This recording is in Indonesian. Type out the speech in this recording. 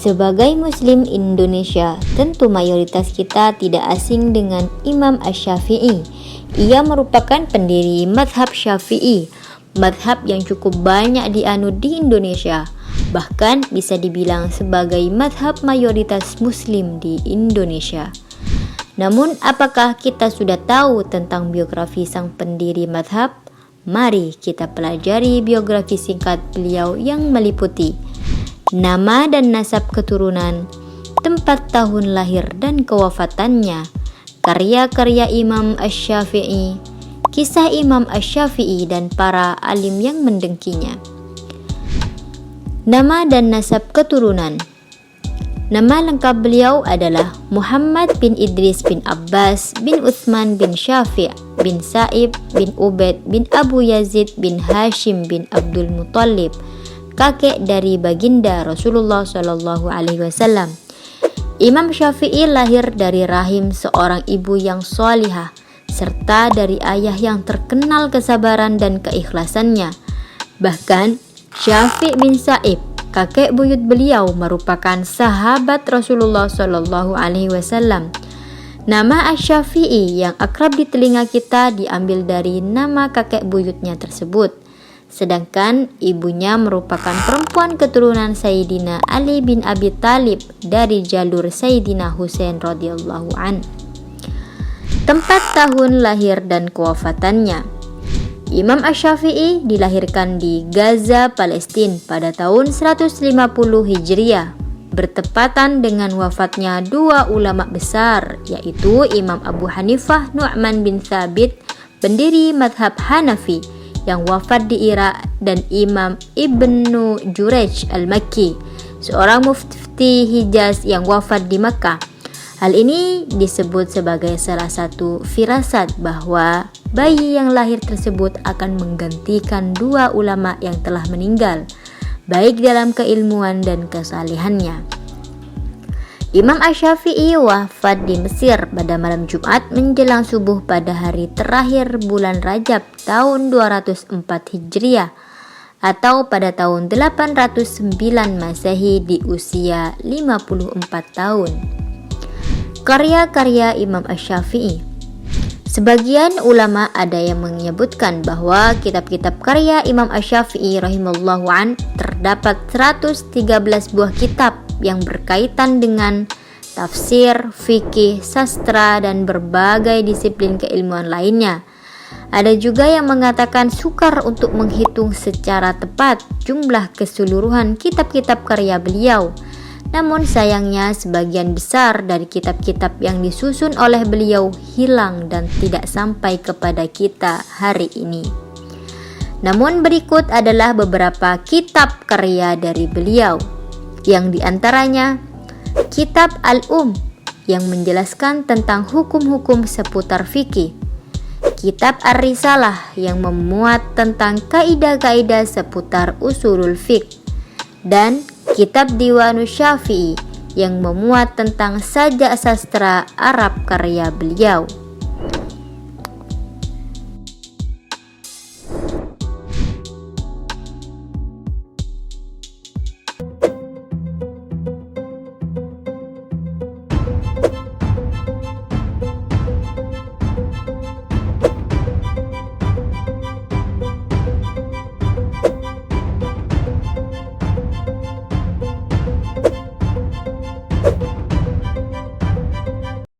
Sebagai Muslim Indonesia, tentu mayoritas kita tidak asing dengan Imam Asy-Syafi'i. Ia merupakan pendiri mazhab Syafi'i, mazhab yang cukup banyak dianut di Indonesia. Bahkan bisa dibilang sebagai mazhab mayoritas Muslim di Indonesia. Namun, apakah kita sudah tahu tentang biografi sang pendiri mazhab? Mari kita pelajari biografi singkat beliau yang meliputi nama dan nasab keturunan, tempat tahun lahir dan kewafatannya, karya-karya Imam Asy-Syafi'i, kisah Imam Asy-Syafi'i dan para alim yang mendengkinya. Nama dan nasab keturunan. Nama lengkap beliau adalah Muhammad bin Idris bin Abbas bin Utsman bin Syafi' bin Sa'ib bin Ubaid bin Abu Yazid bin Hashim bin Abdul Muthalib, kakek dari baginda Rasulullah SAW. Imam Syafi'i lahir dari rahim seorang ibu yang shalihah, serta dari ayah yang terkenal kesabaran dan keikhlasannya. Bahkan Syafi' bin Sa'ib, kakek buyut beliau, merupakan sahabat Rasulullah SAW. Nama Asy-Syafi'i yang akrab di telinga kita diambil dari nama kakek buyutnya tersebut. Sedangkan ibunya merupakan perempuan keturunan Sayyidina Ali bin Abi Thalib dari jalur Sayyidina Husain radhiyallahu an. Tempat tahun lahir dan kewafatannya. Imam Asy-Syafi'i dilahirkan di Gaza, Palestina pada tahun 150 Hijriah, bertepatan dengan wafatnya dua ulama besar, yaitu Imam Abu Hanifah Nu'man bin Thabit, pendiri mazhab Hanafi, yang wafat di Irak, dan Imam Ibnu Jurayj al-Makki, seorang mufti Hijaz yang wafat di Makkah. Hal ini disebut sebagai salah satu firasat bahwa bayi yang lahir tersebut akan menggantikan dua ulama yang telah meninggal, baik dalam keilmuan dan kesalehannya. Imam Asy-Syafi'i wafat di Mesir pada malam Jumat menjelang subuh pada hari terakhir bulan Rajab tahun 204 Hijriah atau pada tahun 809 Masehi di usia 54 tahun. Karya-karya Imam Asy-Syafi'i. Sebagian ulama ada yang menyebutkan bahwa kitab-kitab karya Imam Asy-Syafi'i rahimallahu an terdapat 113 buah kitab yang berkaitan dengan tafsir, fikih, sastra, dan berbagai disiplin keilmuan lainnya. Ada juga yang mengatakan sukar untuk menghitung secara tepat jumlah keseluruhan kitab-kitab karya beliau. Namun sayangnya sebagian besar dari kitab-kitab yang disusun oleh beliau hilang dan tidak sampai kepada kita hari ini. Namun berikut adalah beberapa kitab karya dari beliau, yang diantaranya Kitab yang menjelaskan tentang hukum-hukum seputar fikih, Kitab Ar-Risalah yang memuat tentang kaidah-kaidah seputar usulul fiqh, dan Kitab Diwanus Syafi'i yang memuat tentang sajak sastra Arab karya beliau.